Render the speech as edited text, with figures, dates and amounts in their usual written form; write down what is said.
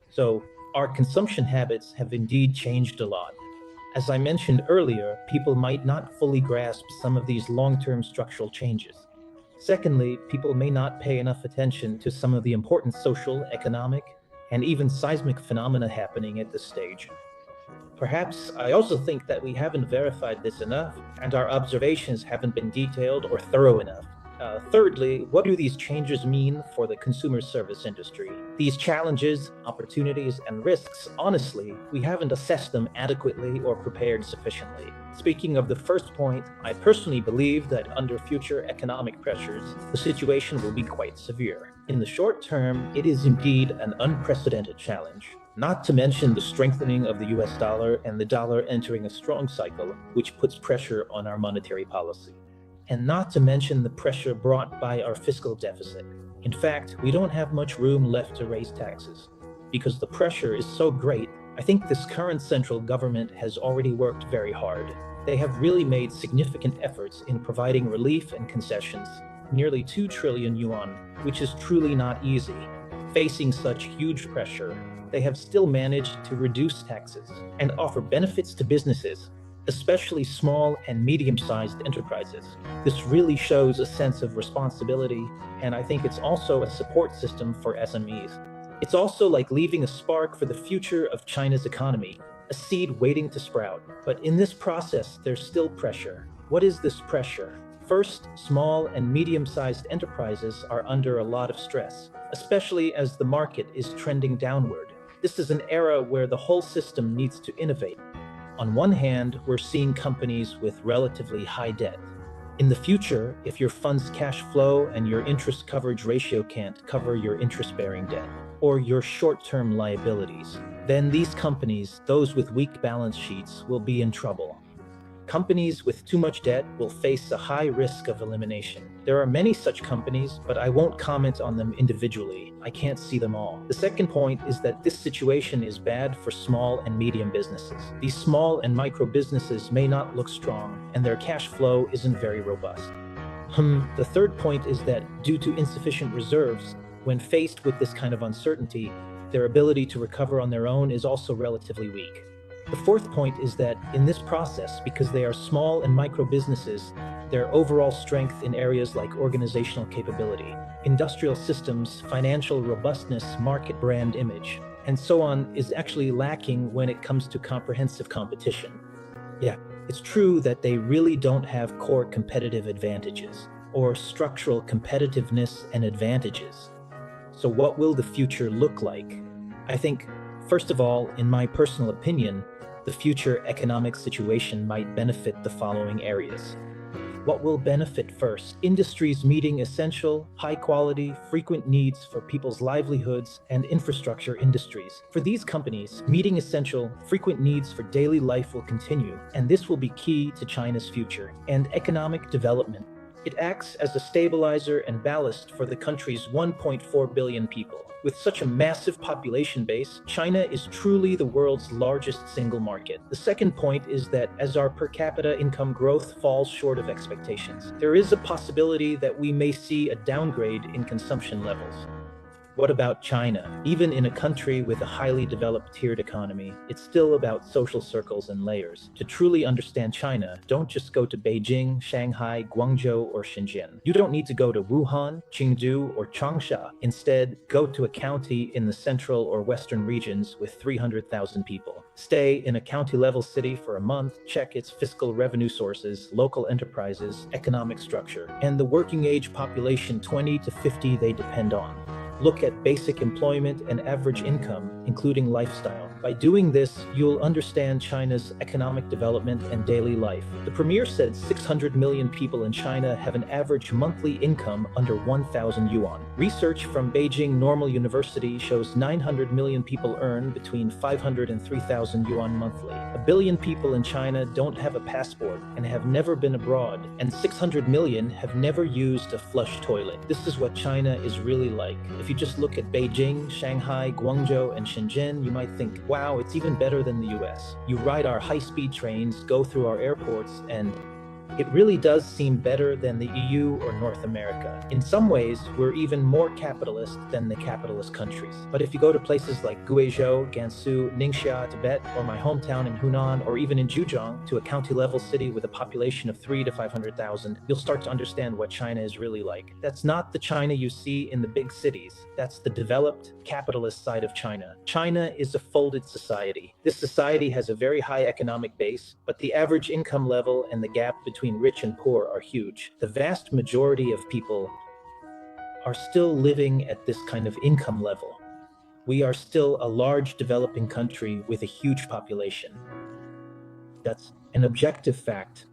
So, our consumption habits have indeed changed a lot. As I mentioned earlier, people might not fully grasp some of these long term structural changes. Secondly, people may not pay enough attention to some of the important social, economic, and even seismic phenomena happening at this stage. Perhaps I also think that we haven't verified this enough, and our observations haven't been detailed or thorough enough. Thirdly, what do these changes mean for the consumer service industry? These challenges, opportunities, and risks, honestly, we haven't assessed them adequately or prepared sufficiently. Speaking of the first point, I personally believe that under future economic pressures, the situation will be quite severe. In the short term, it is indeed an unprecedented challenge. Not to mention the strengthening of the US dollar and the dollar entering a strong cycle, which puts pressure on our monetary policy. And not to mention the pressure brought by our fiscal deficit. In fact, we don't have much room left to raise taxes. Because the pressure is so great, I think this current central government has already worked very hard. They have really made significant efforts in providing relief and concessions, nearly 2 trillion yuan, which is truly not easy. Facing such huge pressure, they have still managed to reduce taxes and offer benefits to businesses, especially small and medium-sized enterprises. This really shows a sense of responsibility, and I think it's also a support system for SMEs. It's also like leaving a spark for the future of China's economy, a seed waiting to sprout. But in this process, there's still pressure. What is this pressure? First, small and medium-sized enterprises are under a lot of stress, especially as the market is trending downward. This is an era where the whole system needs to innovate. On one hand, we're seeing companies with relatively high debt. In the future, if your fund's cash flow and your interest coverage ratio can't cover your interest-bearing debt or your short-term liabilities, then these companies, those with weak balance sheets, will be in trouble. Companies with too much debt will face a high risk of elimination. There are many such companies, but I won't comment on them individually. I can't see them all. The second point is that this situation is bad for small and medium businesses. These small and micro businesses may not look strong, and their cash flow isn't very robust. The third point is that due to insufficient reserves, when faced with this kind of uncertainty, their ability to recover on their own is also relatively weak. The fourth point is that in this process, because they are small and micro businesses, their overall strength in areas like organizational capability, industrial systems, financial robustness, market brand image, and so on is actually lacking when it comes to comprehensive competition. Yeah, it's true that they really don't have core competitive advantages or structural competitiveness and advantages. So what will the future look like? I think, first of all, in my personal opinion, the future economic situation might benefit the following areas. What will benefit first? Industries meeting essential, high-quality, frequent needs for people's livelihoods and infrastructure industries. For these companies, meeting essential, frequent needs for daily life will continue, and this will be key to China's future and economic development. It acts as a stabilizer and ballast for the country's 1.4 billion people. With such a massive population base, China is truly the world's largest single market. The second point is that as our per capita income growth falls short of expectations, there is a possibility that we may see a downgrade in consumption levels. What about China? Even in a country with a highly developed tiered economy, it's still about social circles and layers. To truly understand China, don't just go to Beijing, Shanghai, Guangzhou, or Shenzhen. You don't need to go to Wuhan, Chengdu, or Changsha. Instead, go to a county in the central or western regions with 300,000 people. Stay in a county-level city for a month, check its fiscal revenue sources, local enterprises, economic structure, and the working age population 20 to 50 they depend on. Look at basic employment and average income, including lifestyle. By doing this, you'll understand China's economic development and daily life. The premier said 600 million people in China have an average monthly income under 1,000 yuan. Research from Beijing Normal University shows 900 million people earn between 500 and 3,000 yuan monthly. A billion people in China don't have a passport and have never been abroad, and 600 million have never used a flush toilet. This is what China is really like. If you just look at Beijing, Shanghai, Guangzhou, and Shenzhen, you might think, wow, it's even better than the US. You ride our high-speed trains, go through our airports, and It really does seem better than the EU or North America. In some ways, we're even more capitalist than the capitalist countries. But if you go to places like Guizhou, Gansu, Ningxia, Tibet, or my hometown in Hunan, or even in Zhejiang, to a county-level city with a population of 3 to 500,000, you'll start to understand what China is really like. That's not the China you see in the big cities. That's the developed, capitalist side of China. China is a folded society. This society has a very high economic base, but the average income level and the gap between rich and poor are huge. The vast majority of people are still living at this kind of income level. We are still a large developing country with a huge population. That's an objective fact.